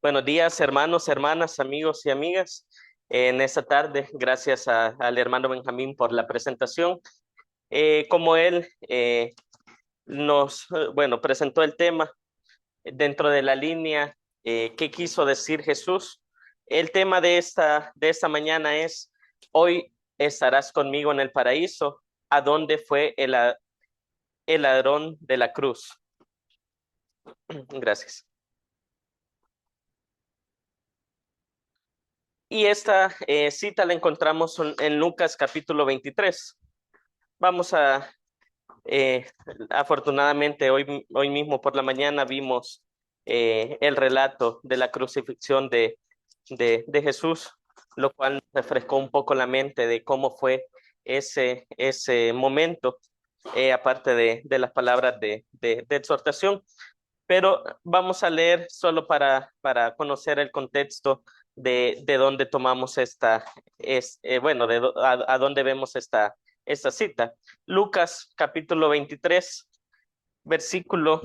Buenos días, hermanos, hermanas, amigos y amigas. En esta tarde, gracias al hermano Benjamín por la presentación. Como él nos presentó el tema dentro de la línea ¿qué quiso decir Jesús? El tema de esta mañana es: hoy estarás conmigo en el paraíso. ¿A dónde fue el ladrón de la cruz? Gracias. Y esta cita la encontramos en Lucas capítulo 23. Vamos eh, afortunadamente, hoy mismo por la mañana vimos el relato de la crucifixión de Jesús, lo cual refrescó un poco la mente de cómo fue ese momento, aparte de las palabras de exhortación. Pero vamos a leer solo para conocer el contexto de dónde tomamos bueno, a dónde vemos esta cita. Lucas capítulo 23, versículo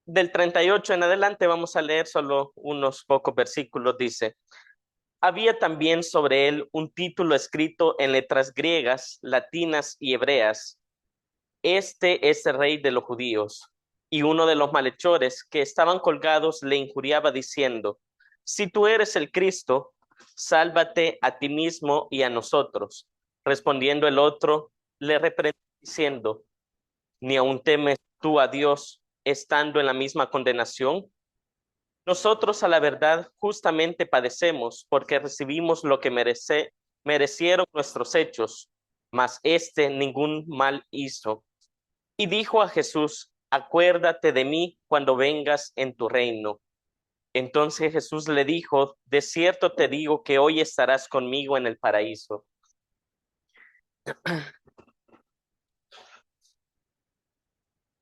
del 38 en adelante, vamos a leer solo unos pocos versículos. Dice: había también sobre él un título escrito en letras griegas, latinas y hebreas: este es el rey de los judíos. Y uno de los malhechores que estaban colgados le injuriaba diciendo: si tú eres el Cristo, sálvate a ti mismo y a nosotros. Respondiendo el otro, le reprendió diciendo: ¿ni aun temes tú a Dios, estando en la misma condenación? Nosotros a la verdad justamente padecemos, porque recibimos lo que merecieron nuestros hechos, mas este ningún mal hizo. Y dijo a Jesús: acuérdate de mí cuando vengas en tu reino. Entonces Jesús le dijo: de cierto te digo que hoy estarás conmigo en el paraíso.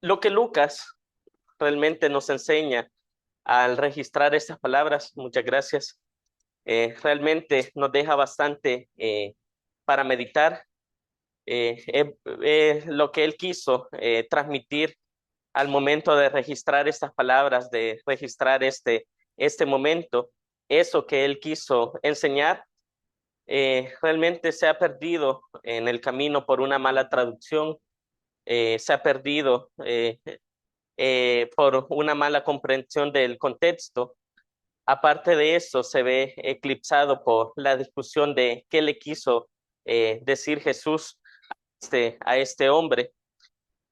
Lo que Lucas realmente nos enseña al registrar estas palabras, muchas gracias, realmente nos deja bastante para meditar. Lo que él quiso transmitir al momento de registrar estas palabras, de registrar este momento, eso que él quiso enseñar, realmente se ha perdido en el camino por una mala traducción. Se ha perdido por una mala comprensión del contexto. Aparte de eso, se ve eclipsado por la discusión de qué le quiso decir Jesús a este hombre.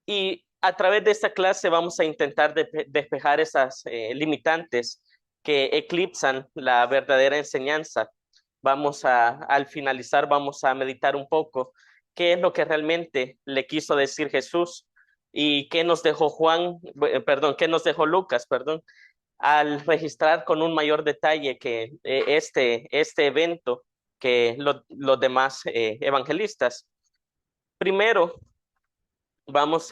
Y a través de esta clase vamos a intentar despejar esas limitantes que eclipsan la verdadera enseñanza. Al finalizar, vamos a meditar un poco qué es lo que realmente le quiso decir Jesús y qué nos dejó qué nos dejó Lucas, perdón, al registrar con un mayor detalle que este evento que los demás evangelistas. Primero, vamos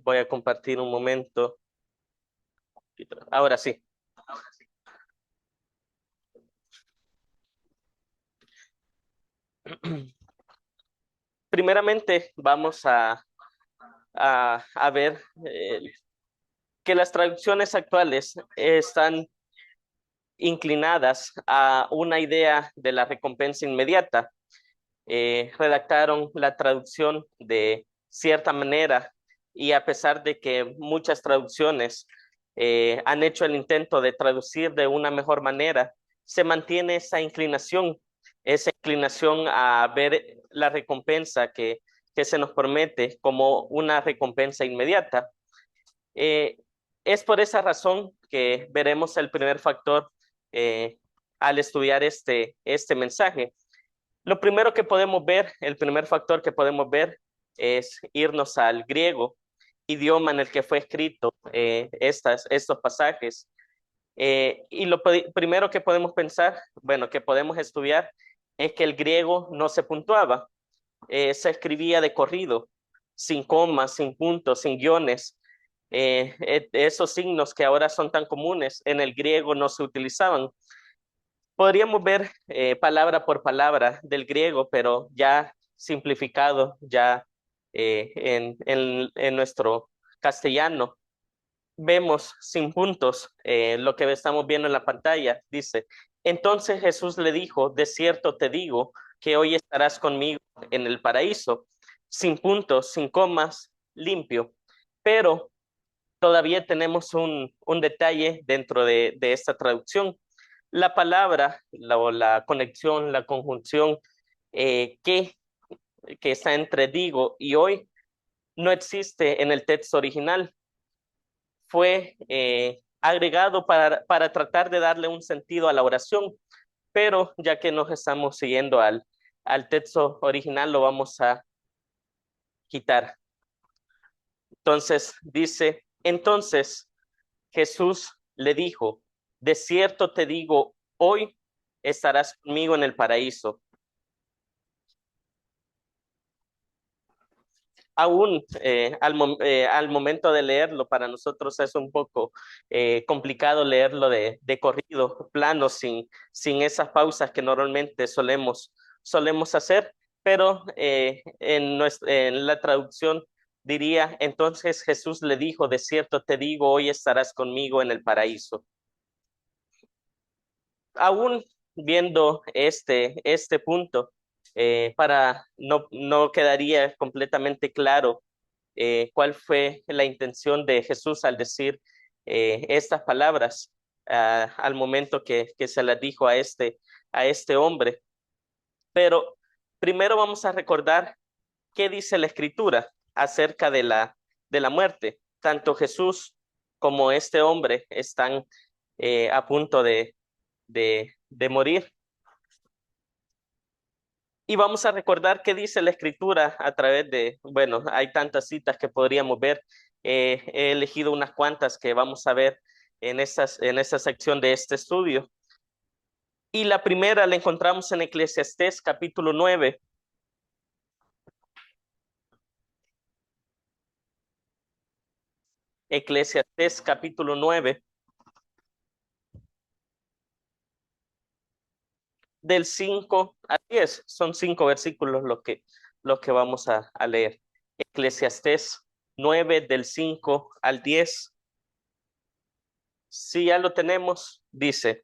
voy a compartir un momento. Ahora sí. Primeramente, vamos a ver que las traducciones actuales están inclinadas a una idea de la recompensa inmediata. Redactaron la traducción de cierta manera, y a pesar de que muchas traducciones han hecho el intento de traducir de una mejor manera, se mantiene esa inclinación a ver la recompensa que se nos promete como una recompensa inmediata. Eh, es por esa razón que veremos el primer factor eh, al estudiar este mensaje. Lo primero que podemos ver, el primer factor que podemos ver, es irnos al griego, idioma en el que fue escrito estos pasajes. Y primero que podemos pensar, bueno, que podemos estudiar, es que el griego no se puntuaba. Se escribía de corrido, sin comas, sin puntos, sin guiones. Esos signos que ahora son tan comunes en el griego no se utilizaban. Podríamos ver palabra por palabra del griego, pero ya simplificado, ya en nuestro castellano. vemos sin puntos lo que estamos viendo en la pantalla. Dice, entonces Jesús le dijo, de cierto te digo que hoy estarás conmigo en el paraíso, sin puntos, sin comas, limpio. Pero todavía tenemos un detalle dentro de esta traducción. La palabra, o la conexión, la conjunción que está entre digo y hoy no existe en el texto original. Fue agregado para tratar de darle un sentido a la oración, pero ya que nos estamos siguiendo al texto original, lo vamos a quitar. Entonces dice, entonces Jesús le dijo, de cierto te digo, hoy estarás conmigo en el paraíso. Aún al momento de leerlo, para nosotros es un poco complicado leerlo de corrido, plano, sin esas pausas que normalmente solemos hacer, pero en la traducción diría, entonces Jesús le dijo, de cierto te digo, hoy estarás conmigo en el paraíso. Aún viendo este punto, para no quedaría completamente claro cuál fue la intención de Jesús al decir estas palabras al momento que se las dijo a este hombre. Pero primero vamos a recordar qué dice la Escritura acerca de la muerte. Tanto Jesús como este hombre están a punto de morir. Y vamos a recordar qué dice la Escritura a través bueno, hay tantas citas que podríamos ver. He elegido unas cuantas que vamos a ver en esta sección de este estudio. Y la primera la encontramos en Eclesiastés capítulo 9. Eclesiastés capítulo 9, del 5 al 10. Son 5 versículos lo que vamos a leer. Eclesiastés 9 del 5 al 10. Si ya lo tenemos, dice,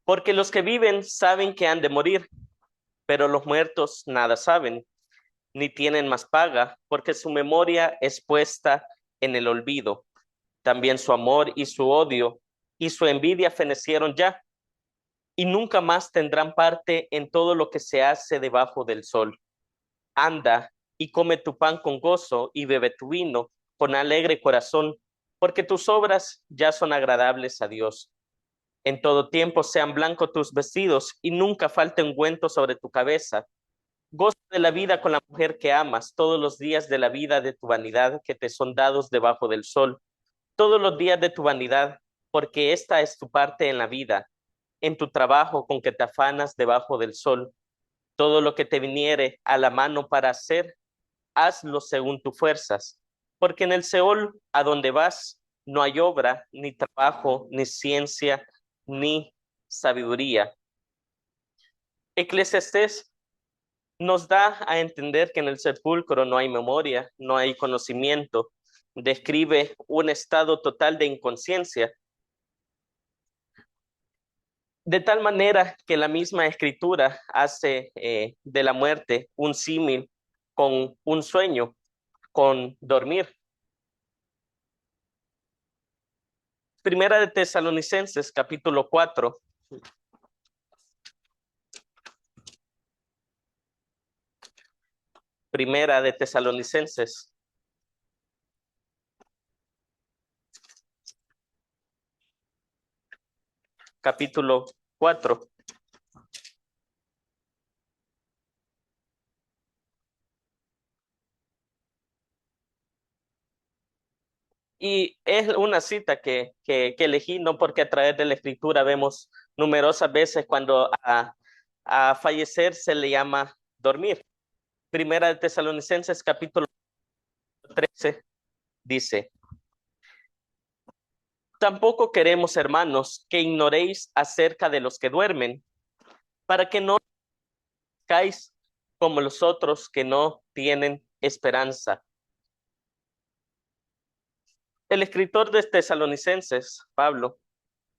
porque los que viven saben que han de morir, pero los muertos nada saben, ni tienen más paga, porque su memoria es puesta en el olvido. También su amor y su odio y su envidia fenecieron ya, y nunca más tendrán parte en todo lo que se hace debajo del sol. Anda y come tu pan con gozo y bebe tu vino con alegre corazón, porque tus obras ya son agradables a Dios. En todo tiempo sean blancos tus vestidos y nunca falte ungüento sobre tu cabeza. Goza de la vida con la mujer que amas todos los días de la vida de tu vanidad que te son dados debajo del sol. Todos los días de tu vanidad, porque esta es tu parte en la vida, en tu trabajo con que te afanas debajo del sol. Todo lo que te viniere a la mano para hacer, hazlo según tus fuerzas, porque en el Seol a donde vas no hay obra, ni trabajo, ni ciencia, ni sabiduría. Eclesiastés nos da a entender que en el sepulcro no hay memoria, no hay conocimiento, describe un estado total de inconsciencia, de tal manera que la misma escritura hace de la muerte un símil con un sueño, con dormir. Primera de Tesalonicenses, capítulo 4. Primera de Tesalonicenses, capítulo 4. Y es una cita que elegí, no porque a través de la escritura vemos numerosas veces cuando a fallecer se le llama dormir. Primera de Tesalonicenses capítulo 13 dice, tampoco queremos, hermanos, que ignoréis acerca de los que duermen, para que no caáis como los otros que no tienen esperanza. El escritor de Tesalonicenses, Pablo,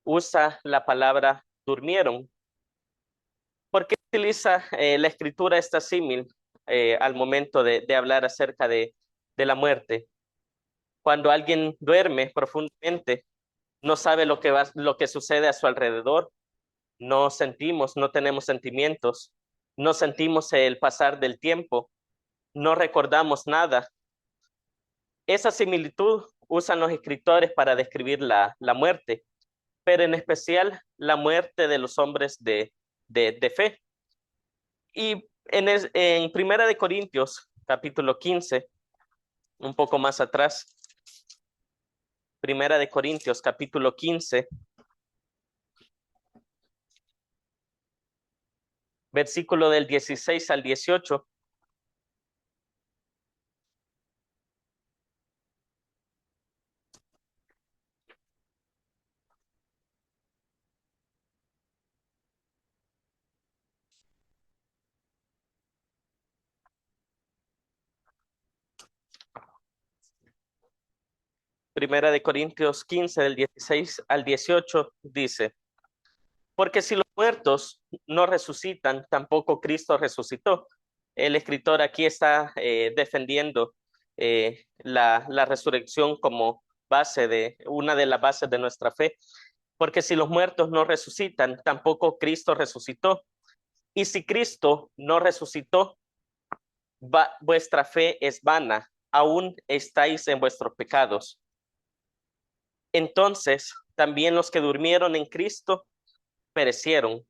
usa la palabra durmieron. ¿Por qué utiliza la escritura esta símil al momento de hablar acerca de la muerte? Cuando alguien duerme profundamente, no sabe lo que sucede a su alrededor, no sentimos, no tenemos sentimientos, no sentimos el pasar del tiempo, no recordamos nada. Esa similitud usan los escritores para describir la muerte, pero en especial la muerte de los hombres de fe. Y en Primera de Corintios, capítulo 15, un poco más atrás, Primera de Corintios, capítulo 15, versículo del 16 al 18. Primera de Corintios 15, del 16 al 18, dice, porque si los muertos no resucitan, tampoco Cristo resucitó. El escritor aquí está defendiendo la resurrección como una de las bases de nuestra fe. Porque si los muertos no resucitan, tampoco Cristo resucitó. Y si Cristo no resucitó, vuestra fe es vana, aún estáis en vuestros pecados. Entonces, también los que durmieron en Cristo perecieron.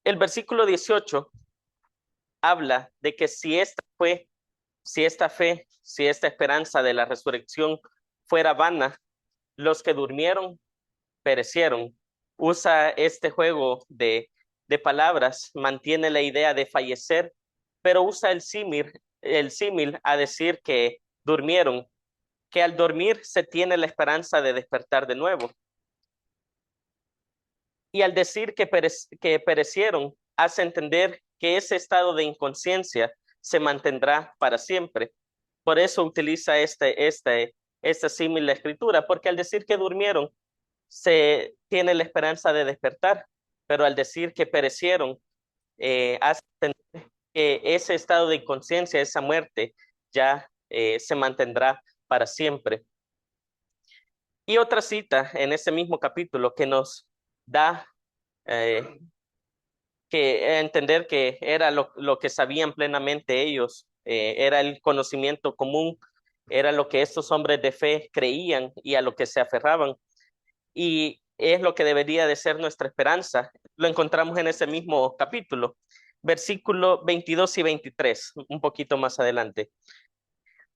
El versículo 18 habla de que si esta fe, si esta esperanza de la resurrección fuera vana, los que durmieron perecieron. Usa este juego de palabras, mantiene la idea de fallecer, pero usa el símil a decir que durmieron, que al dormir se tiene la esperanza de despertar de nuevo. Y al decir que perecieron, hace entender que ese estado de inconsciencia se mantendrá para siempre. Por eso utiliza esta símil la escritura, porque al decir que durmieron, se tiene la esperanza de despertar, pero al decir que perecieron, hace entender que ese estado de inconsciencia, esa muerte, ya se mantendrá para siempre. Y otra cita en ese mismo capítulo que nos da eh, que entender que era lo que sabían plenamente ellos, era el conocimiento común, era lo que estos hombres de fe creían y a lo que se aferraban. Y es lo que debería de ser nuestra esperanza. Lo encontramos en ese mismo capítulo, versículo 22 y 23, un poquito más adelante.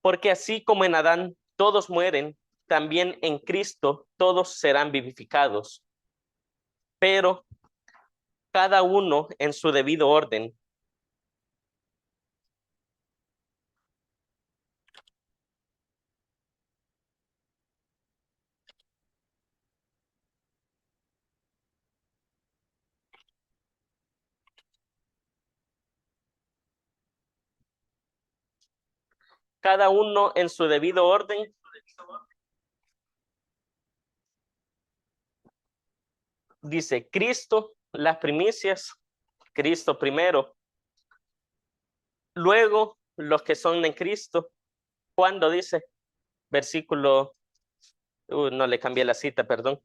Porque así como en Adán todos mueren, también en Cristo todos serán vivificados, pero cada uno en su debido orden. Cada uno en su debido orden. Dice Cristo, las primicias, Cristo primero, luego los que son en Cristo. ¿Cuándo dice? Versículo, no le cambié la cita, perdón.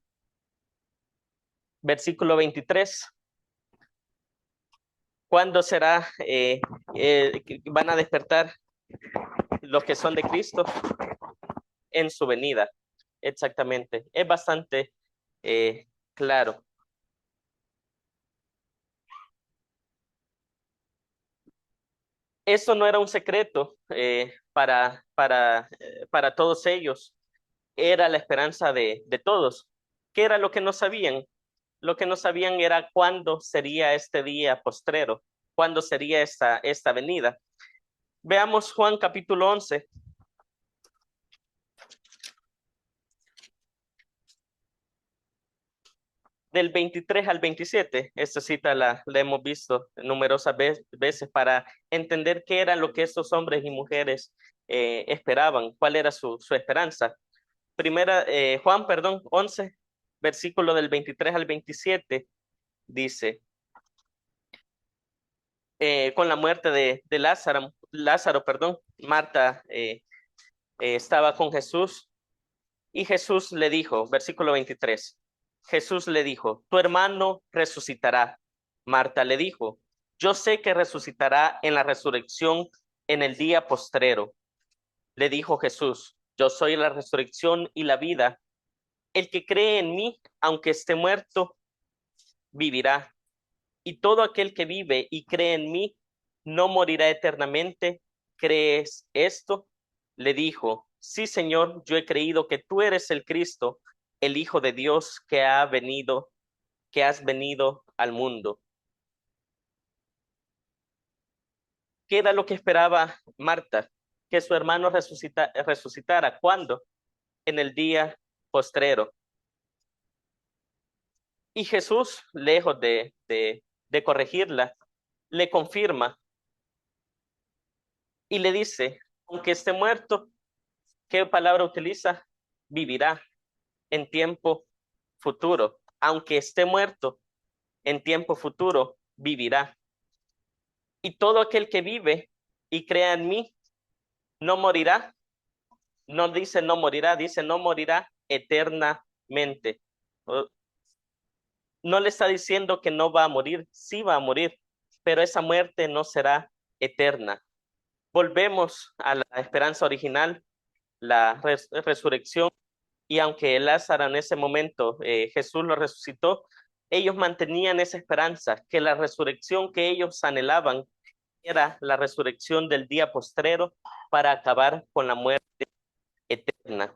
Versículo 23. ¿Cuándo será? Van a despertar los que son de Cristo en su venida. Exactamente. Es bastante claro. Eso no era un secreto para todos ellos. Era la esperanza de todos. ¿Qué era lo que no sabían? Lo que no sabían era cuándo sería este día postrero, cuándo sería esta venida. Veamos Juan capítulo 11. Del 23 al 27. Esta cita la hemos visto numerosas veces para entender qué era lo que estos hombres y mujeres esperaban, cuál era su esperanza. Juan, perdón, 11, versículo del 23 al 27, dice, con la muerte de Lázaro, perdón, Marta estaba con Jesús y Jesús le dijo, versículo 23, Jesús le dijo, tu hermano resucitará. Marta le dijo, yo sé que resucitará en la resurrección en el día postrero. Le dijo Jesús, yo soy la resurrección y la vida. El que cree en mí, aunque esté muerto, vivirá. Y todo aquel que vive y cree en mí, no morirá eternamente. ¿Crees esto? Le dijo, sí, Señor, yo he creído que tú eres el Cristo, el Hijo de Dios que has venido al mundo. ¿Qué era lo que esperaba Marta? Que su hermano resucitara. ¿Cuándo? En el día postrero. Y Jesús, lejos de corregirla, le confirma y le dice, aunque esté muerto, ¿qué palabra utiliza? Vivirá en tiempo futuro. Aunque esté muerto, en tiempo futuro vivirá. Y todo aquel que vive y crea en mí, no morirá. No dice no morirá, dice no morirá eternamente. No le está diciendo que no va a morir, sí va a morir, pero esa muerte no será eterna. Volvemos a la esperanza original, la resurrección, y aunque Lázaro en ese momento Jesús lo resucitó, ellos mantenían esa esperanza, que la resurrección que ellos anhelaban era la resurrección del día postrero para acabar con la muerte eterna.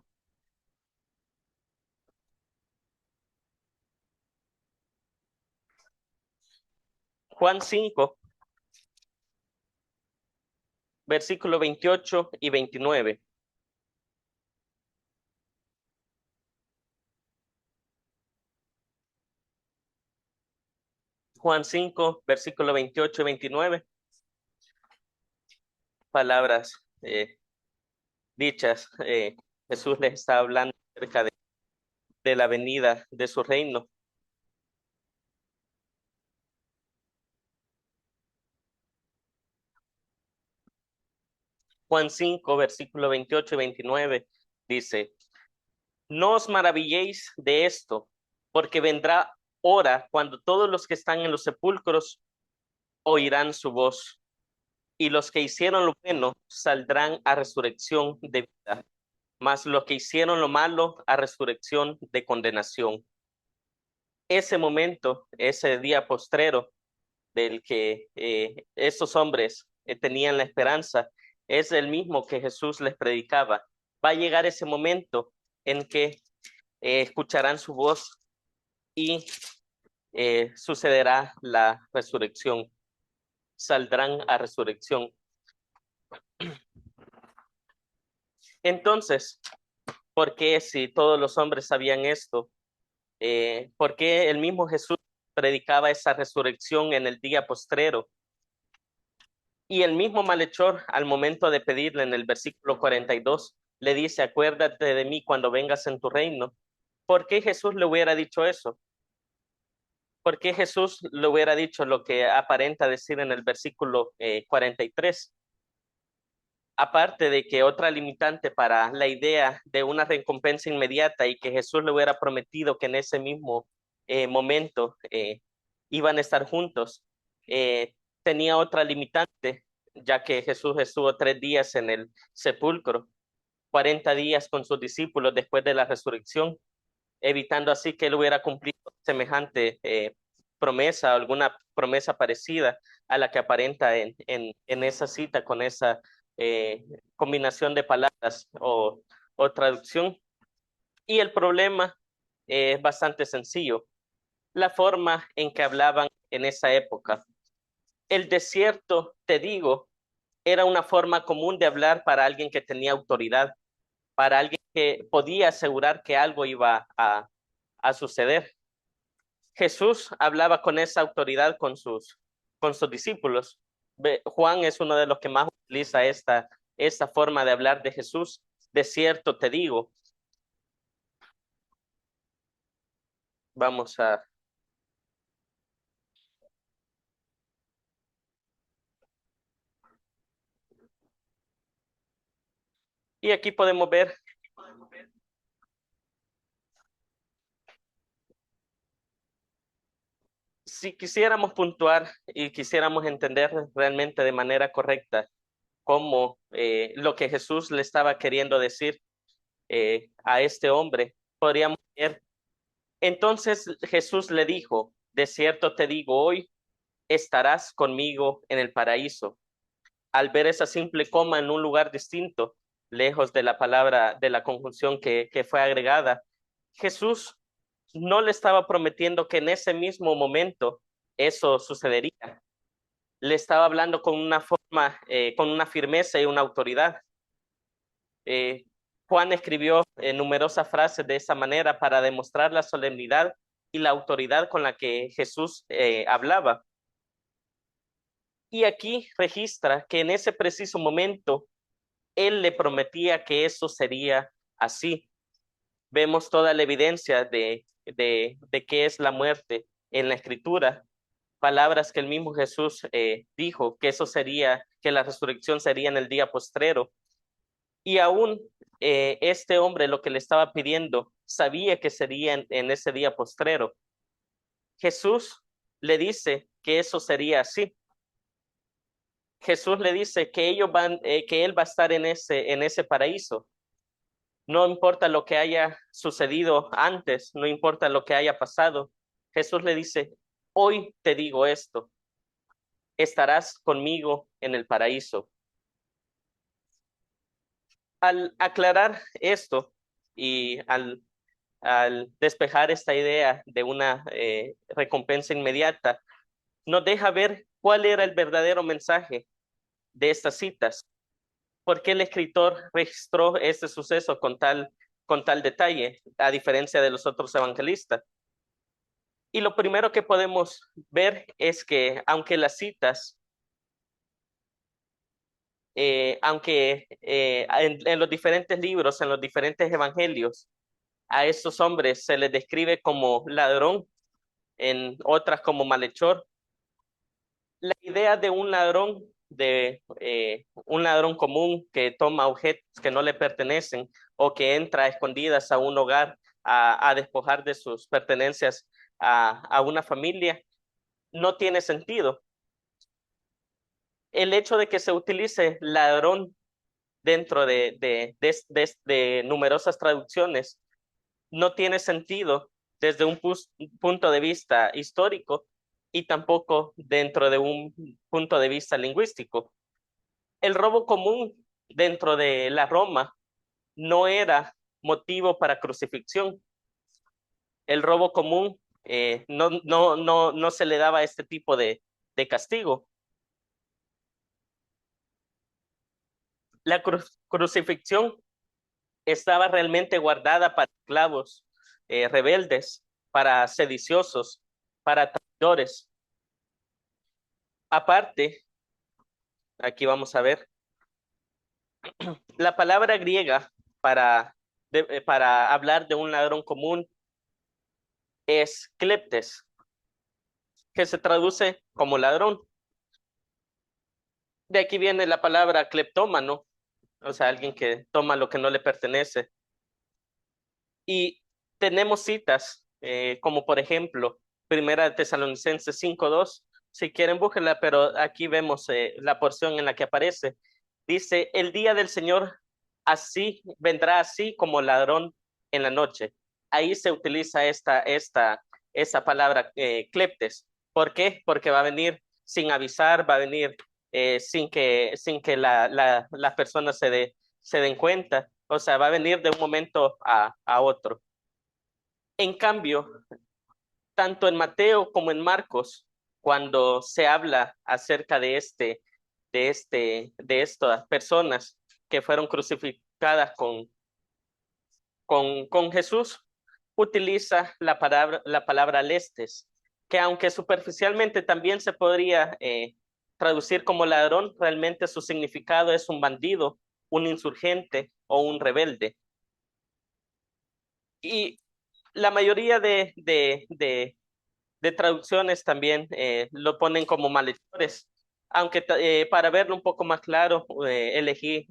Juan 5, versículo 28 y 29. Juan 5, versículo 28 y 29. Palabras dichas. Jesús les está hablando acerca de la venida de su reino. Juan 5, versículo 28 y 29 dice, no os maravilléis de esto, porque vendrá hora cuando todos los que están en los sepulcros oirán su voz, y los que hicieron lo bueno saldrán a resurrección de vida, mas los que hicieron lo malo a resurrección de condenación. Ese momento, ese día postrero del que estos hombres tenían la esperanza, es el mismo que Jesús les predicaba. Va a llegar ese momento en que escucharán su voz y sucederá la resurrección, saldrán a resurrección. Entonces, ¿por qué si todos los hombres sabían esto? ¿Por qué el mismo Jesús predicaba esa resurrección en el día postrero? Y el mismo malhechor, al momento de pedirle en el versículo 42, le dice, acuérdate de mí cuando vengas en tu reino. ¿Por qué Jesús le hubiera dicho eso? ¿Por qué Jesús le hubiera dicho lo que aparenta decir en el versículo 43? Aparte de que otra limitante para la idea de una recompensa inmediata y que Jesús le hubiera prometido que en ese mismo momento iban a estar juntos, tenía otra limitante, ya que Jesús estuvo 3 días en el sepulcro, 40 días con sus discípulos después de la resurrección, evitando así que él hubiera cumplido semejante promesa, alguna promesa parecida a la que aparenta en esa cita con esa combinación de palabras o traducción. Y el problema es bastante sencillo, la forma en que hablaban en esa época. El desierto, te digo, era una forma común de hablar para alguien que tenía autoridad, para alguien que podía asegurar que algo iba a suceder. Jesús hablaba con esa autoridad con sus discípulos. Juan es uno de los que más utiliza esta forma de hablar de Jesús. De cierto te digo, vamos a... Y aquí podemos ver, si quisiéramos puntuar y quisiéramos entender realmente de manera correcta cómo lo que Jesús le estaba queriendo decir a este hombre, podríamos ver. Entonces Jesús le dijo, de cierto te digo, hoy estarás conmigo en el paraíso. Al ver esa simple coma en un lugar distinto, lejos de la palabra, de la conjunción que fue agregada, Jesús no le estaba prometiendo que en ese mismo momento eso sucedería. Le estaba hablando con una forma, con una firmeza y una autoridad. Eh, Juan escribió numerosas frases de esa manera para demostrar la solemnidad y la autoridad con la que Jesús hablaba. Y aquí registra que en ese preciso momento él le prometía que eso sería así. Vemos toda la evidencia de qué es la muerte en la escritura, palabras que el mismo Jesús dijo, que eso sería, que la resurrección sería en el día postrero. Y aún este hombre lo que le estaba pidiendo sabía que sería en ese día postrero. Jesús le dice que eso sería así. Jesús le dice que ellos van, que él va a estar en ese paraíso. No importa lo que haya sucedido antes, no importa lo que haya pasado. Jesús le dice, hoy te digo esto, estarás conmigo en el paraíso. Al aclarar esto y al despejar esta idea de una recompensa inmediata, nos deja ver cuál era el verdadero mensaje de estas citas, por qué el escritor registró este suceso con tal detalle, a diferencia de los otros evangelistas. Y lo primero que podemos ver es que aunque las citas, aunque en los diferentes libros, en los diferentes evangelios, a estos hombres se les describe como ladrón, en otras como malhechor, la idea de un ladrón común que toma objetos que no le pertenecen o que entra a escondidas a un hogar a despojar de sus pertenencias a una familia, no tiene sentido. El hecho de que se utilice ladrón dentro de numerosas traducciones no tiene sentido desde un punto de vista histórico y tampoco dentro de un punto de vista lingüístico. El robo común dentro de la Roma no era motivo para crucifixión. El robo común no se le daba este tipo de castigo. La crucifixión estaba realmente guardada para esclavos rebeldes, para sediciosos, para traidores. Aparte, aquí vamos a ver, la palabra griega para hablar de un ladrón común es kleptes, que se traduce como ladrón. De aquí viene la palabra cleptómano, o sea, alguien que toma lo que no le pertenece. Y tenemos citas, como por ejemplo, Primera de Tesalonicenses 5:2. Si quieren, búsquenla, pero aquí vemos la porción en la que aparece. Dice, el día del Señor así vendrá así como ladrón en la noche. Ahí se utiliza esa palabra cleptes. ¿Por qué? Porque va a venir sin avisar, va a venir sin que las personas se den cuenta. O sea, va a venir de un momento a otro. En cambio, tanto en Mateo como en Marcos, cuando se habla acerca de estas personas que fueron crucificadas con Jesús, utiliza la palabra lestes, que aunque superficialmente también se podría traducir como ladrón, realmente su significado es un bandido un insurgente o un rebelde. Y la mayoría de traducciones también lo ponen como malhechores, aunque para verlo un poco más claro, elegí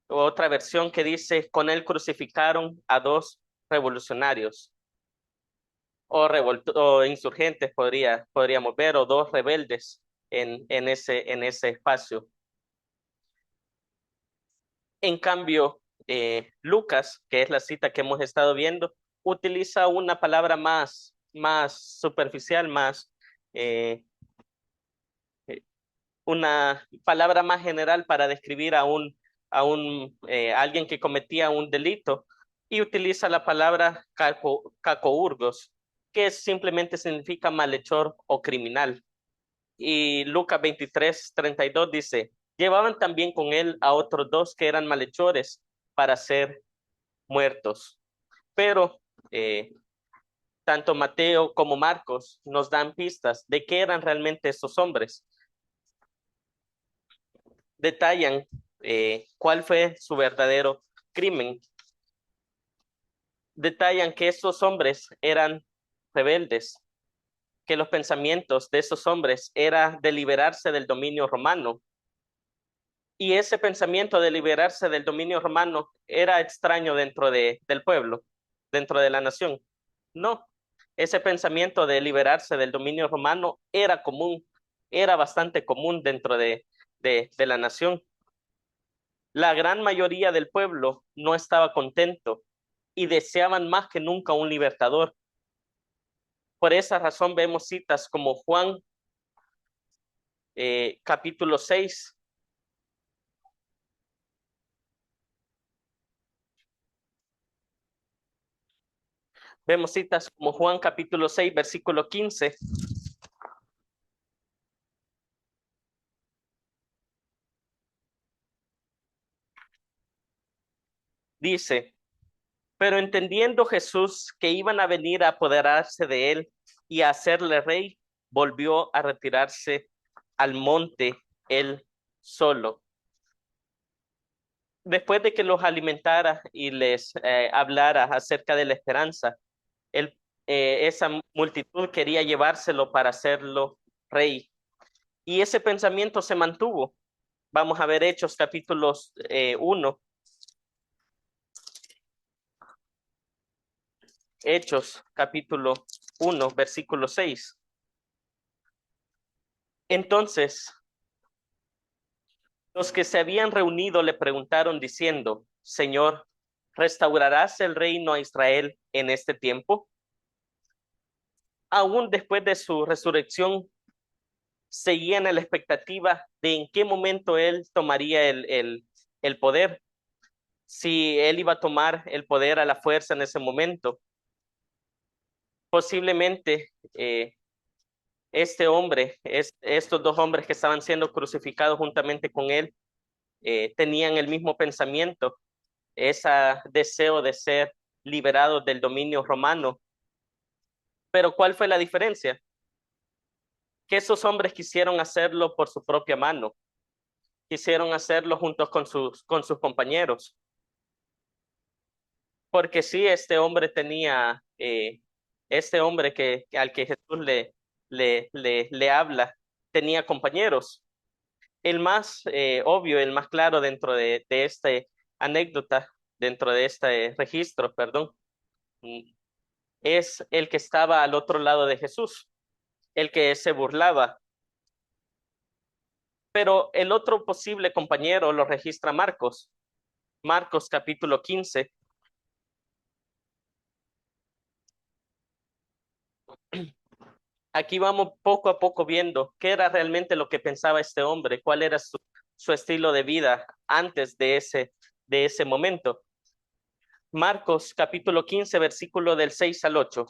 otra versión que dice, con él crucificaron a dos revolucionarios o insurgentes, podríamos ver, o dos rebeldes en ese espacio. En cambio, Lucas, que es la cita que hemos estado viendo, utiliza una palabra más superficial, eh, una palabra más general para describir a alguien que cometía un delito y utiliza la palabra cacourgos, que simplemente significa malhechor o criminal. Y Lucas 23:32 dice, llevaban también con él a otros dos que eran malhechores para ser muertos. Pero tanto Mateo como Marcos nos dan pistas de qué eran realmente estos hombres. Detallan cuál fue su verdadero crimen. Detallan que estos hombres eran rebeldes, que los pensamientos de esos hombres era de liberarse del dominio romano. Y ese pensamiento de liberarse del dominio romano era extraño del pueblo, dentro de la nación. No, ese pensamiento de liberarse del dominio romano era común, era bastante común dentro de la nación. La gran mayoría del pueblo no estaba contento y deseaban más que nunca un libertador. Por esa razón vemos citas como Juan capítulo 6. Vemos citas como Juan capítulo 6, versículo 15. Dice, pero entendiendo Jesús que iban a venir a apoderarse de él y a hacerle rey, volvió a retirarse al monte él solo. Después de que los alimentara y les hablara acerca de la esperanza, él, esa multitud quería llevárselo para hacerlo rey. Y ese pensamiento se mantuvo. Vamos a ver Hechos capítulos 1. Hechos capítulo 1, versículo 6. Entonces, los que se habían reunido le preguntaron diciendo, Señor, ¿restaurarás el reino a Israel en este tiempo? Aún después de su resurrección, seguían en la expectativa de en qué momento él tomaría el poder, si él iba a tomar el poder a la fuerza en ese momento. Posiblemente este hombre, estos dos hombres que estaban siendo crucificados juntamente con él, tenían el mismo pensamiento, ese deseo de ser liberados del dominio romano. Pero ¿cuál fue la diferencia? Que esos hombres quisieron hacerlo por su propia mano, quisieron hacerlo juntos con sus compañeros. Porque sí, este hombre tenía, este hombre al que Jesús le habla, tenía compañeros. El más obvio, el más claro dentro de esta anécdota, dentro de este registro, perdón, es el que estaba al otro lado de Jesús, el que se burlaba. Pero el otro posible compañero lo registra Marcos, Marcos capítulo 15. Aquí vamos poco a poco viendo qué era realmente lo que pensaba este hombre, cuál era su estilo de vida antes de ese momento. Marcos capítulo 15, versículo del 6 al 8.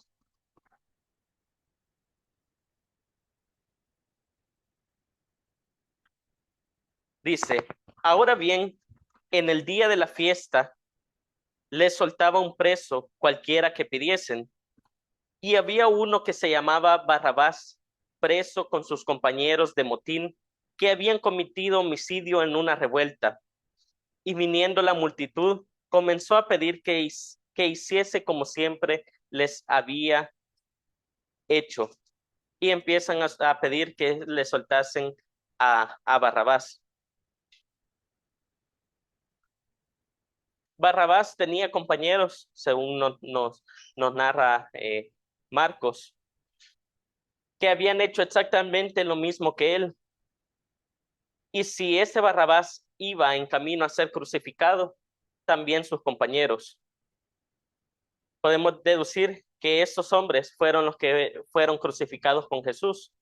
Dice, ahora bien, en el día de la fiesta, les soltaba un preso cualquiera que pidiesen. Y había uno que se llamaba Barrabás, preso con sus compañeros de motín, que habían cometido homicidio en una revuelta. Y viniendo la multitud, comenzó a pedir que hiciese como siempre les había hecho. Y empiezan a pedir que le soltasen a Barrabás. Barrabás tenía compañeros, según nos narra Marcos, que habían hecho exactamente lo mismo que él. Y si ese Barrabás iba en camino a ser crucificado, también sus compañeros. Podemos deducir que estos hombres fueron los que fueron crucificados con Jesús,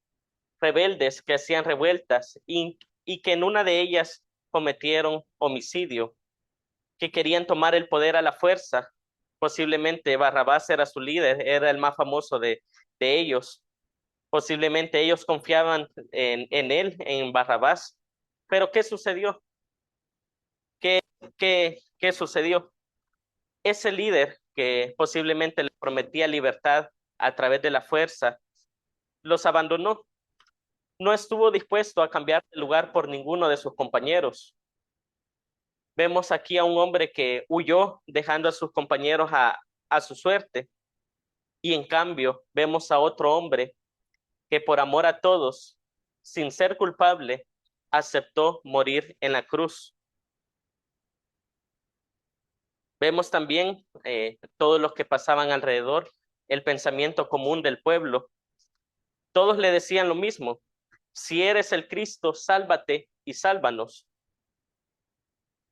rebeldes que hacían revueltas y que en una de ellas cometieron homicidio, que querían tomar el poder a la fuerza. Posiblemente Barrabás era su líder, era el más famoso de ellos. Posiblemente ellos confiaban en él, en Barrabás. Pero ¿qué sucedió? ¿Qué, qué sucedió? Ese líder que posiblemente le prometía libertad a través de la fuerza, los abandonó. No estuvo dispuesto a cambiar de lugar por ninguno de sus compañeros. Vemos aquí a un hombre que huyó dejando a sus compañeros a su suerte. Y en cambio vemos a otro hombre que por amor a todos, sin ser culpable, aceptó morir en la cruz. Vemos también todos los que pasaban alrededor, el pensamiento común del pueblo. Todos le decían lo mismo: si eres el Cristo, sálvate y sálvanos.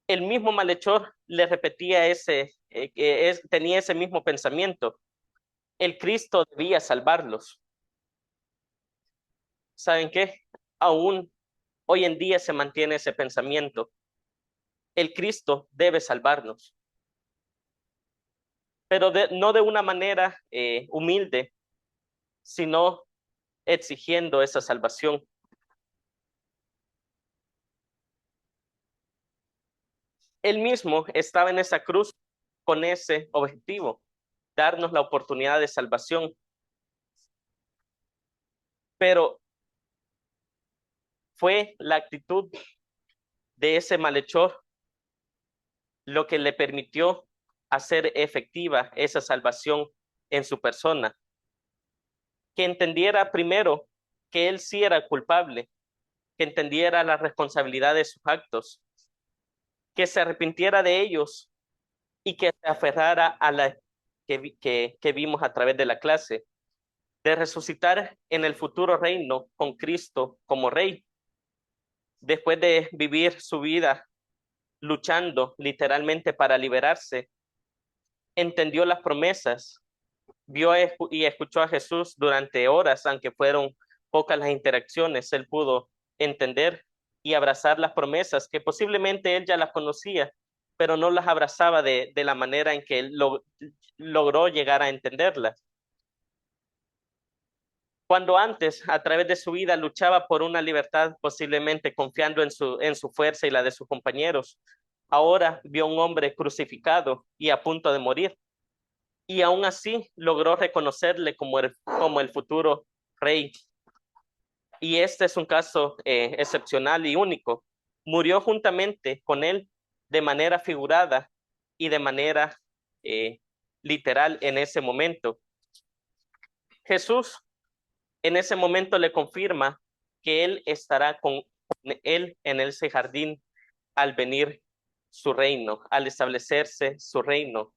El mismo malhechor le repetía tenía ese mismo pensamiento. El Cristo debía salvarlos. ¿Saben qué? Aún hoy en día se mantiene ese pensamiento. El Cristo debe salvarnos, pero no de una manera humilde, sino exigiendo esa salvación. Él mismo estaba en esa cruz con ese objetivo, darnos la oportunidad de salvación. Pero fue la actitud de ese malhechor lo que le permitió hacer efectiva esa salvación en su persona. Que entendiera primero que él sí era culpable, que entendiera la responsabilidad de sus actos, que se arrepintiera de ellos y que se aferrara a la que vimos a través de la clase, de resucitar en el futuro reino con Cristo como Rey, después de vivir su vida luchando literalmente para liberarse, entendió las promesas, vio y escuchó a Jesús durante horas, aunque fueron pocas las interacciones, él pudo entender y abrazar las promesas que posiblemente él ya las conocía, pero no las abrazaba de la manera en que él logró llegar a entenderlas. Cuando antes, a través de su vida, luchaba por una libertad, posiblemente confiando en su fuerza y la de sus compañeros, ahora vio a un hombre crucificado y a punto de morir. Y aún así logró reconocerle como el futuro rey. Y este es un caso excepcional y único. Murió juntamente con él de manera figurada y de manera eh, literal en ese momento. Jesús en ese momento le confirma que él estará con él en ese jardín al venir su reino, al establecerse su reino.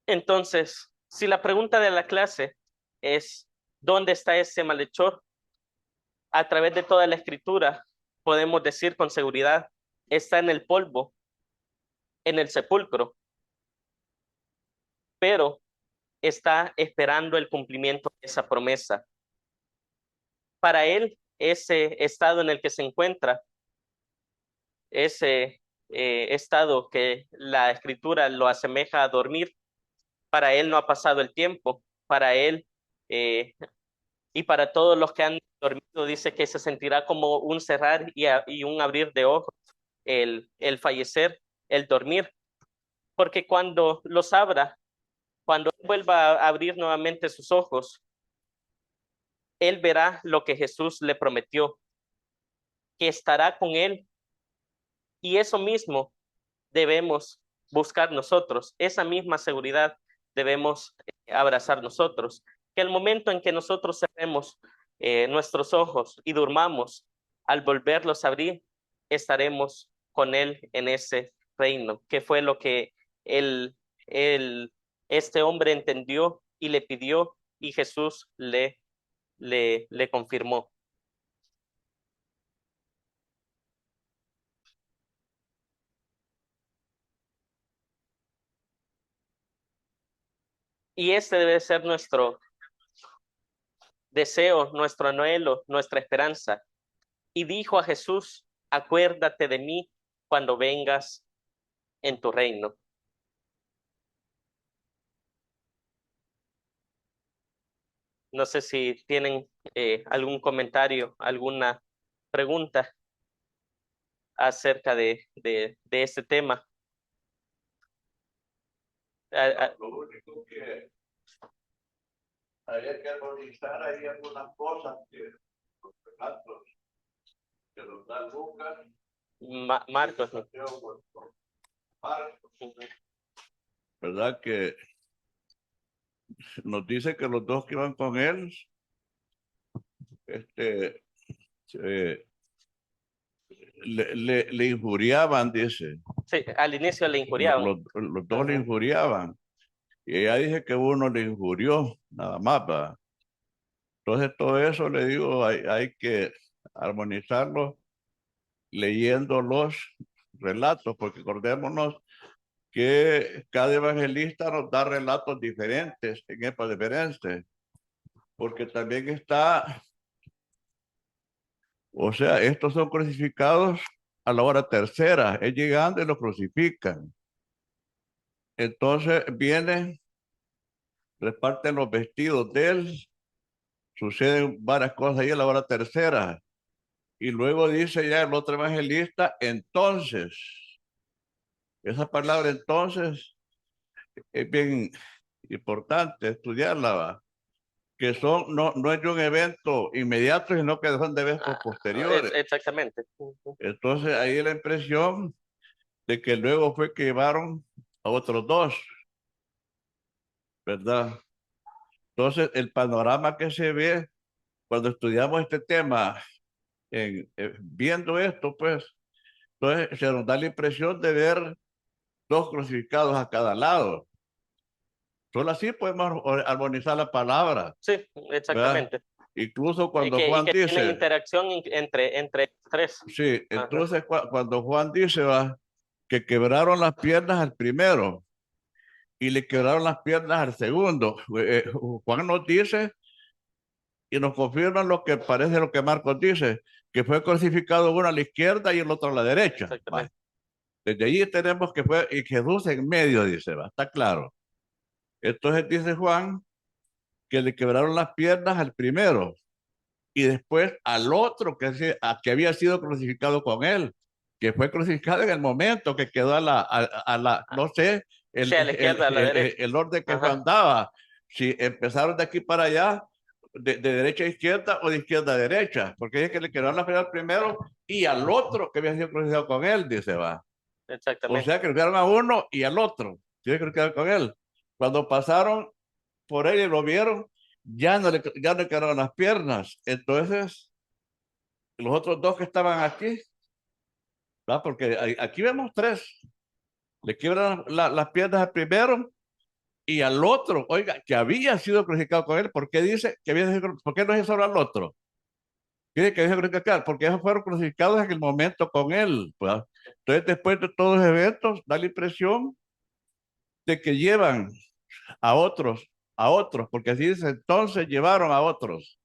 Entonces, si la pregunta de la clase es, ¿dónde está ese malhechor? A través de toda la escritura podemos decir con seguridad, está en el polvo, en el sepulcro, pero está esperando el cumplimiento de esa promesa. Para él, ese estado en el que se encuentra, ese estado que la escritura lo asemeja a dormir, para él no ha pasado el tiempo, para él eh, y para todos los que han dormido dice que se sentirá como un cerrar y un abrir de ojos, el fallecer, el dormir, porque cuando los abra, cuando él vuelva a abrir nuevamente sus ojos, él verá lo que Jesús le prometió, que estará con él Y eso mismo debemos buscar nosotros, esa misma seguridad debemos abrazar nosotros, que el momento en que nosotros cerremos nuestros ojos y durmamos, al volverlos a abrir, estaremos con Él en ese reino, que fue lo que él, él, este hombre entendió y le pidió y Jesús le confirmó. Y este debe ser nuestro deseo, nuestro anhelo, nuestra esperanza. Y dijo a Jesús, acuérdate de mí cuando vengas en tu reino. No sé si tienen algún comentario, alguna pregunta acerca de este tema. Lo único que había que armonizar ahí algunas cosas que los relatos que nos da Lucas, Marcos, ¿no? Marcos, ¿verdad? Que nos dice que los dos que iban con él, eh, le injuriaban, dice. Sí, al inicio le Los, injuriaban. los dos le injuriaban. Y ella dice que uno le injurió, nada más, ¿va? Entonces todo eso le digo, hay que armonizarlo leyendo los relatos, porque acordémonos que cada evangelista nos da relatos diferentes, en épocas diferentes, porque también está, o sea, estos son crucificados a la hora tercera, es llegando y lo crucifican. Entonces vienen, reparten los vestidos de él, suceden varias cosas ahí a la hora tercera. Y luego dice ya el otro evangelista, entonces, esa palabra entonces es bien importante estudiarla, ¿va? Que son, no es de un evento inmediato, sino que son de eventos posteriores. Exactamente. Entonces ahí la impresión de que luego fue que llevaron a otros dos, ¿verdad? Entonces el panorama que se ve cuando estudiamos este tema, viendo esto, pues, entonces se nos da la impresión de ver dos crucificados a cada lado. Solo así podemos armonizar la palabra, Sí, ¿verdad? exactamente. Incluso Y cuando y Juan que tienen dice, interacción entre tres. sí, Ajá. entonces cuando Juan dice, va, que quebraron las piernas al primero y le quebraron las piernas al segundo, Juan nos dice y nos confirma lo que parece lo que Marcos dice, que fue crucificado uno a la izquierda y el otro a la derecha. Va. Exactamente. Desde allí tenemos que fue, y Jesús en medio, dice, va, está claro. Entonces dice Juan que le quebraron las piernas al primero y después al otro que había sido crucificado con él, que fue crucificado en el momento que quedó a la no sé, Sí, a la izquierda, a la derecha. el orden que Ajá. Juan daba, si empezaron de aquí para allá, de derecha a izquierda o de izquierda a derecha, porque es que le quedaron la al primero y al otro que había sido crucificado con él, dice va. O Exactamente. sea, que le quedaron a uno y al otro, tiene que quedar con él. Cuando pasaron por él y lo vieron, ya no le quedaron las piernas. Entonces, los otros dos que estaban aquí, ¿verdad? Porque aquí vemos tres, le quiebran las piernas al primero y al otro, oiga, que había sido crucificado con él, ¿por qué dice que había sido, por qué no dice solo al otro? Dice que había sido crucificado, porque ellos fueron crucificados en el momento con él, ¿verdad? Entonces, después de todos los eventos, da la impresión de que llevan a otros, porque así dice, entonces llevaron a otros,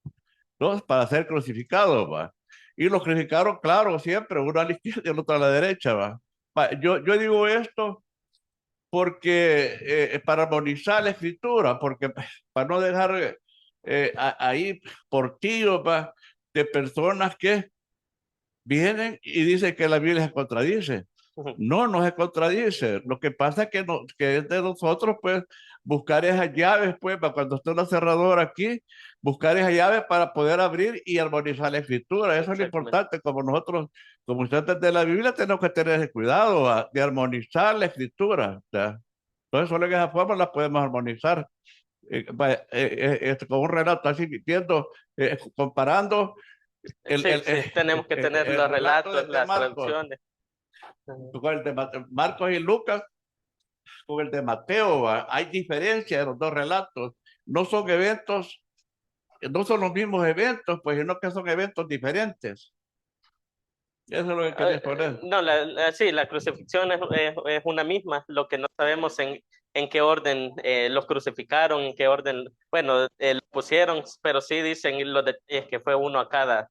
¿no? Para ser crucificados, ¿va? Y los crucificaron, claro, siempre, uno a la izquierda y el otro a la derecha, ¿va? Yo digo esto porque para armonizar la escritura, porque para no dejar ahí portillos, ¿va? De personas que vienen y dicen que la Biblia se contradice. No se contradice. Lo que pasa es que es de nosotros, pues, buscar esas llaves, pues, para cuando esté una cerradura aquí, buscar esas llaves para poder abrir y armonizar la escritura. Eso es lo Exactamente. importante. Como nosotros, como estudiantes de la Biblia, tenemos que tener ese cuidado de armonizar la escritura. ¿Ya? Entonces, solo en esa forma la podemos armonizar. Con un relato así, viendo, comparando Sí, sí, tenemos que tener el los relato relatos, de las Marcos, traducciones. Ujú. con el de Marcos y Lucas, con el de Mateo. Hay diferencia de los dos relatos. No son eventos, no son los mismos eventos, pues, sino que son eventos diferentes. Eso es lo que quería poner. No, sí, la crucifixión es una misma, lo que no sabemos en qué orden los crucificaron, en qué orden, bueno, lo pusieron, pero sí dicen que fue uno a cada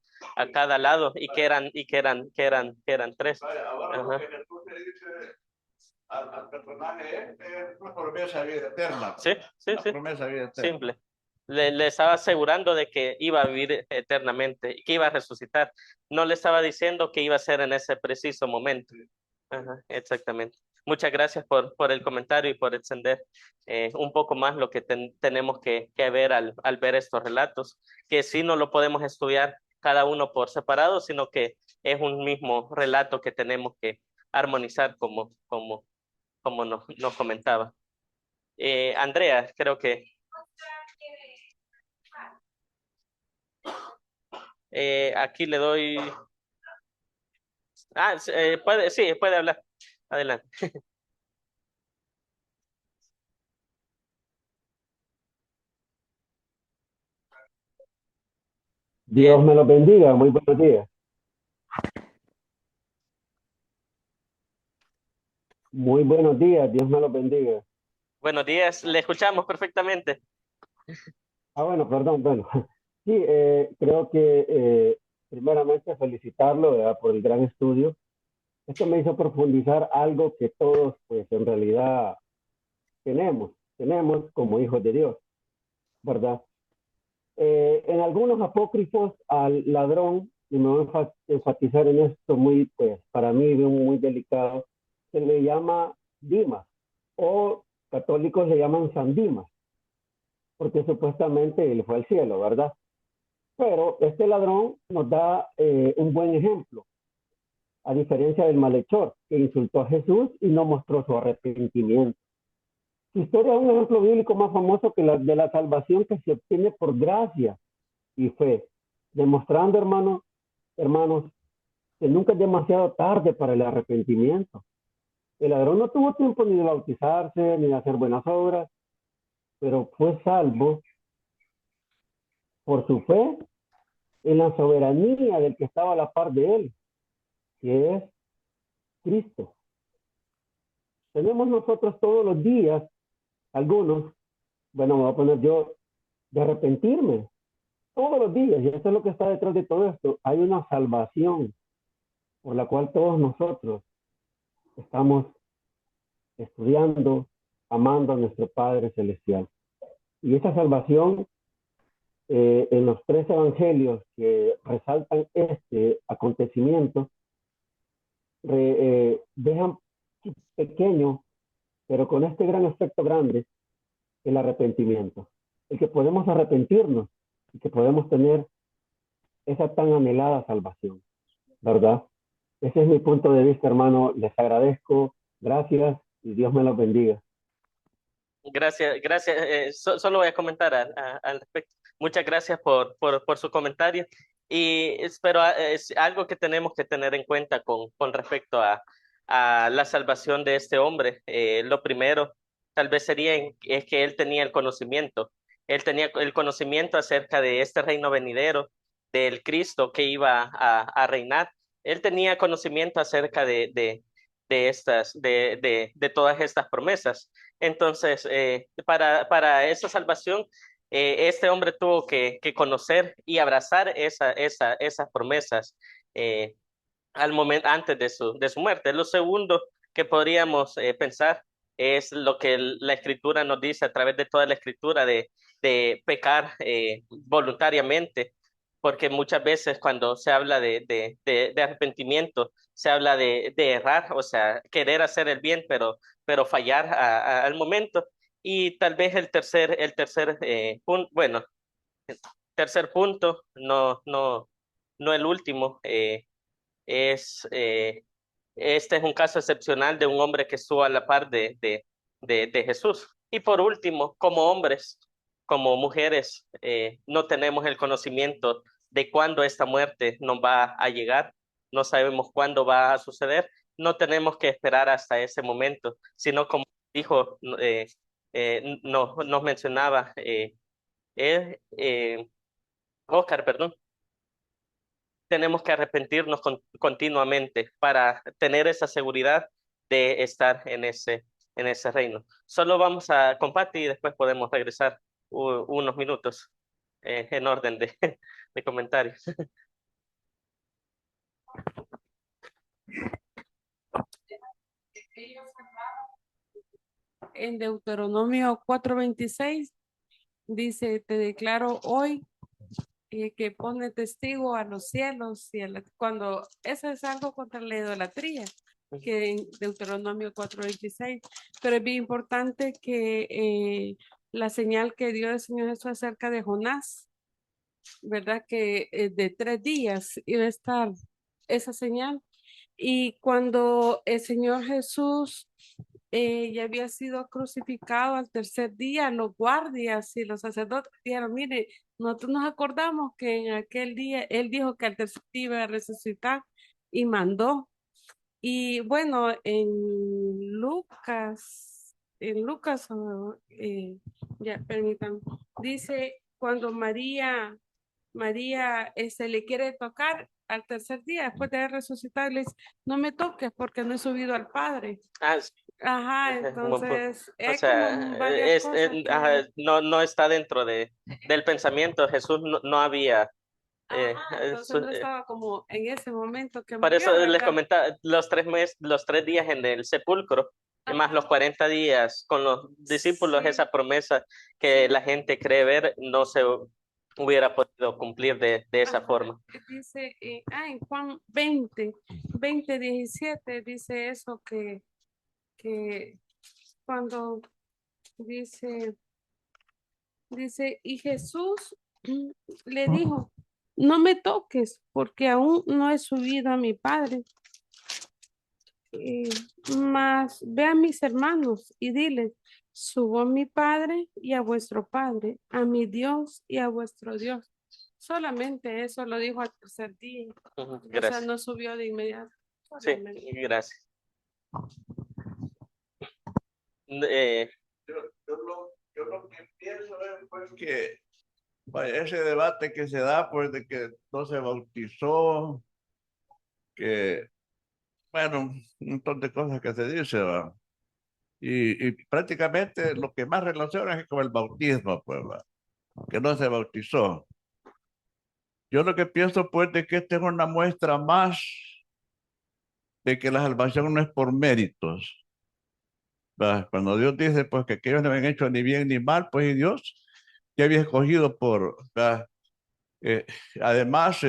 lado y que eran tres. Ahora lo Ajá. que Jesús le dice al personaje es una promesa de vida eterna. Sí, sí, Una sí, promesa de vida eterna. simple. Le estaba asegurando de que iba a vivir eternamente y que iba a resucitar. No le estaba diciendo que iba a ser en ese preciso momento. Ajá, exactamente. Muchas gracias por el comentario y por extender un poco más lo que tenemos que ver al ver estos relatos, que sí no lo podemos estudiar cada uno por separado, sino que es un mismo relato que tenemos que armonizar como nos comentaba. Andrea, creo que aquí le doy. Sí, puede hablar. Adelante. Dios me los bendiga, muy buenos días. Muy buenos días, Dios me los bendiga. Buenos días, le escuchamos perfectamente. Bueno, perdón, bueno. Sí, creo que primeramente felicitarlo, ¿verdad?, por el gran estudio. Esto me hizo profundizar algo que todos, pues en realidad tenemos como hijos de Dios, ¿verdad? En algunos apócrifos al ladrón, y me voy a enfatizar en esto muy, pues para mí muy delicado, se le llama Dimas, o católicos le llaman San Dimas, porque supuestamente él fue al cielo, ¿verdad? Pero este ladrón nos da un buen ejemplo, a diferencia del malhechor, que insultó a Jesús y no mostró su arrepentimiento. Su historia es un ejemplo bíblico más famoso que la de la salvación que se obtiene por gracia y fe, demostrando, hermanos, que nunca es demasiado tarde para el arrepentimiento. El ladrón no tuvo tiempo ni de bautizarse, ni de hacer buenas obras, pero fue salvo por su fe en la soberanía del que estaba a la par de él, que es Cristo. Tenemos nosotros todos los días, algunos, bueno, me voy a poner yo, de arrepentirme, todos los días, y eso es lo que está detrás de todo esto. Hay una salvación por la cual todos nosotros estamos estudiando, amando a nuestro Padre Celestial. Y esa salvación, en los tres evangelios que resaltan este acontecimiento, dejan pequeño, pero con este gran efecto grande, el arrepentimiento. El que podemos arrepentirnos y que podemos tener esa tan anhelada salvación, ¿verdad? Ese es mi punto de vista, hermano. Les agradezco. Gracias y Dios me los bendiga. Gracias, gracias. Solo voy a comentar al respecto. Muchas gracias por su comentario. Y pero es algo que tenemos que tener en cuenta con respecto a la salvación de este hombre. Lo primero, tal vez es que él tenía el conocimiento. Él tenía el conocimiento acerca de este reino venidero, del Cristo que iba a reinar. Él tenía conocimiento acerca de todas estas promesas. Entonces, para esa salvación, este hombre tuvo que conocer y abrazar esas promesas eh, al momento antes de su muerte. Lo segundo que podríamos pensar es lo que la escritura nos dice a través de toda la escritura de pecar voluntariamente. porque muchas veces cuando se habla de arrepentimiento, se habla de errar, o sea, querer hacer el bien, pero fallar al momento. Y tal vez el tercer punto, bueno, tercer punto, no el último, este es un caso excepcional de un hombre que estuvo a la par de Jesús. Y por último, como hombres, como mujeres, no tenemos el conocimiento de cuándo esta muerte nos va a llegar, no sabemos cuándo va a suceder, no tenemos que esperar hasta ese momento, sino como dijo, nos mencionaba Oscar, perdón, tenemos que arrepentirnos continuamente para tener esa seguridad de estar en ese reino. Solo vamos a compartir y después podemos regresar unos minutos en orden de comentarios. En Deuteronomio 4:26 dice, te declaro hoy que pone testigo a los cielos y cuando eso es algo contra la idolatría, que en Deuteronomio 4:26, pero es bien importante que la señal que dio el Señor Jesús acerca de Jonás, ¿verdad? Que de 3 días iba a estar esa señal. Y cuando el Señor Jesús ya había sido crucificado al tercer día, los guardias y los sacerdotes dijeron, mire, nosotros nos acordamos que en aquel día Él dijo que al tercer día iba a resucitar y mandó. Y bueno, en Lucas, ya permítanme, dice cuando María le quiere tocar al tercer día, después de haber resucitado, le dice, no me toques porque no he subido al Padre. Ah, Ajá, un buen punto. entonces O es sea, como varias cosas ajá, que... no está dentro del pensamiento. Jesús no había. Ajá, entonces no estaba como en ese momento que Por eso murió, les ¿verdad? comentaba los 3 días en el sepulcro, y más los Ajá, 40 días con los discípulos, sí, esa promesa que sí. la gente cree ver no se hubiera podido cumplir de esa Ajá, forma. dice, en Juan 20:17 dice eso que cuando dice, y Jesús le dijo, no me toques porque aún no he subido a mi Padre, mas ve a mis hermanos y diles, subo a mi Padre y a vuestro Padre, a mi Dios y a vuestro Dios. Solamente eso lo dijo al tercer día. Ujú, O sea, gracias. no subió de inmediato. Sí, Solamente. gracias. Eh, Yo lo que pienso es pues, que vaya, ese debate que se da, pues, de que no se bautizó, que, bueno, un montón de cosas que se dice, ¿va? Y prácticamente lo que más relaciona es con el bautismo, pues, ¿va? Que no se bautizó. Yo lo que pienso, pues, de que esta es una muestra más de que la salvación no es por méritos, ¿va? Cuando Dios dice, pues, que aquellos no habían hecho ni bien ni mal, pues, y Dios ya había escogido ¿va? Eh, además,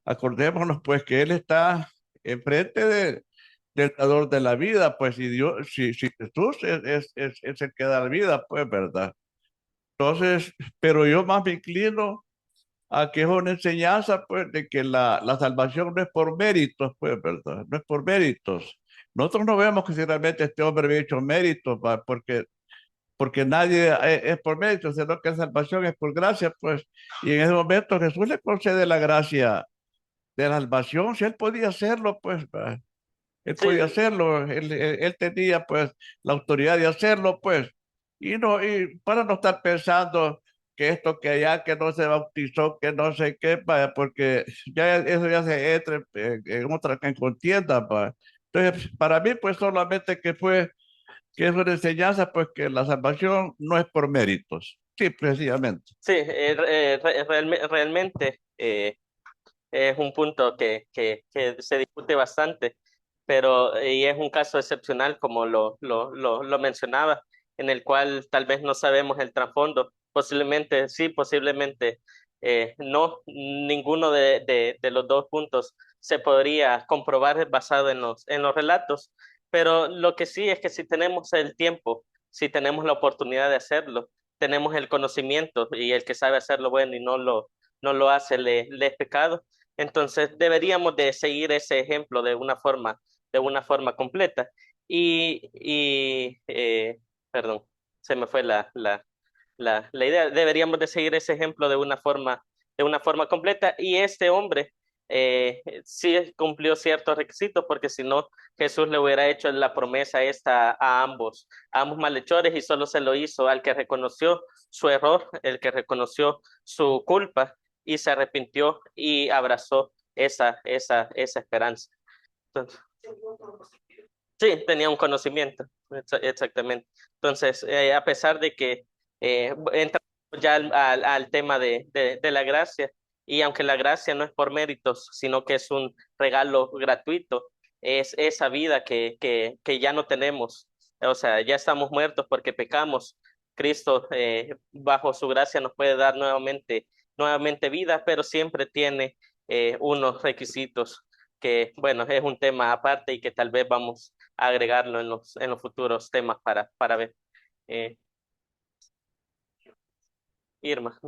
acordémonos, pues, que Él está enfrente del dador de la vida, pues, si Dios, si Jesús es el que da la vida, pues, ¿verdad? Entonces, pero yo más me inclino a que es una enseñanza, pues, de que la salvación no es por méritos, pues, ¿verdad? No es por méritos. Nosotros no vemos que si realmente este hombre había hecho méritos, ¿va? Porque nadie es por méritos, sino que la salvación es por gracia, pues. Y en ese momento Jesús le concede la gracia de la salvación, si él podía hacerlo, pues, ¿va? Él sí, podía hacerlo, él tenía, pues, la autoridad de hacerlo, pues. Y para no estar pensando que esto, que allá, que no se bautizó, que no sé qué, vaya, porque ya eso ya se entra en contienda, va. Entonces, para mí, pues, solamente que es una enseñanza, pues, que la salvación no es por méritos, sí, precisamente. sí, realmente es un punto que se discute bastante, pero y es un caso excepcional, como lo mencionaba, en el cual tal vez no sabemos el trasfondo. Posiblemente, sí, posiblemente no, ninguno de los dos puntos se podría comprobar basado en los relatos, pero lo que sí es que si tenemos el tiempo, si tenemos la oportunidad de hacerlo, tenemos el conocimiento y el que sabe hacerlo bueno y no lo hace, le es pecado. Entonces deberíamos de seguir ese ejemplo de una forma completa. Perdón, se me fue la idea. Deberíamos de seguir ese ejemplo de una forma completa. Y este hombre sí cumplió ciertos requisitos, porque si no, Jesús le hubiera hecho la promesa esta a ambos malhechores, y solo se lo hizo al que reconoció su error, el que reconoció su culpa y se arrepintió y abrazó esa esperanza. Entonces, sí, tenía un conocimiento, exactamente. Entonces, a pesar de que entramos ya al tema de la gracia, y aunque la gracia no es por méritos, sino que es un regalo gratuito, es esa vida que ya no tenemos, o sea, ya estamos muertos porque pecamos. Cristo, bajo su gracia, nos puede dar nuevamente vida, pero siempre tiene unos requisitos que, bueno, es un tema aparte y que tal vez vamos a agregarlo en los futuros temas para ver. Eh, Irma,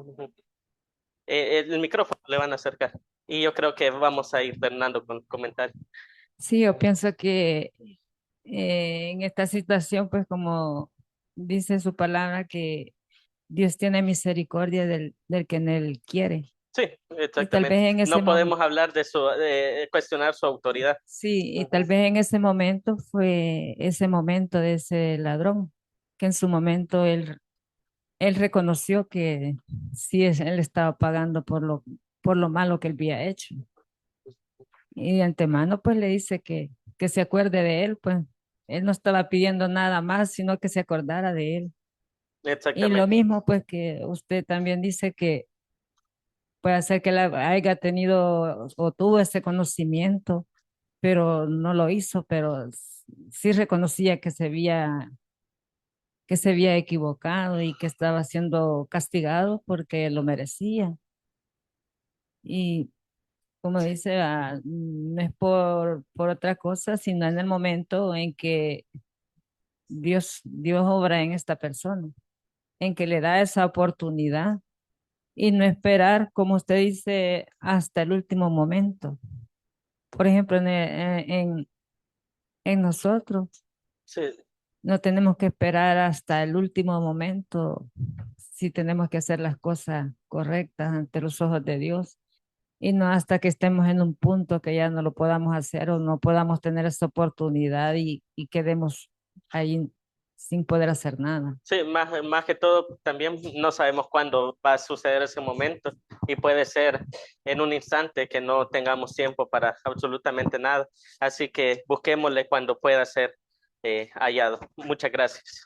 el micrófono le van a acercar y yo creo que vamos a ir terminando con comentarios. Sí, yo pienso que en esta situación, pues como dice su palabra, que Dios tiene misericordia del que en él quiere. Sí, Y tal vez exactamente. en ese No momento, podemos hablar de cuestionar su autoridad. sí, y tal vez en ese momento fue ese momento de ese ladrón, que en su momento él reconoció que sí, él estaba pagando por lo malo que él había hecho. Y de antemano, pues le dice que se acuerde de él, pues él no estaba pidiendo nada más, sino que se acordara de él. Y lo Exactamente. mismo, pues que usted también dice que puede ser que haya tenido o tuvo ese conocimiento, pero no lo hizo, pero sí reconocía que se había equivocado y que estaba siendo castigado porque lo merecía. Y como dice, no es por otra cosa, sino en el momento en que Dios obra en esta persona, en que le da esa oportunidad y no esperar, como usted dice, hasta el último momento. Por ejemplo, en nosotros, Sí, no tenemos que esperar hasta el último momento si tenemos que hacer las cosas correctas ante los ojos de Dios. Y no hasta que estemos en un punto que ya no lo podamos hacer o no podamos tener esa oportunidad y quedemos ahí sin poder hacer nada. sí, más que todo, también no sabemos cuándo va a suceder ese momento, y puede ser en un instante que no tengamos tiempo para absolutamente nada. Así que busquémosle cuando pueda ser hallado. Muchas gracias.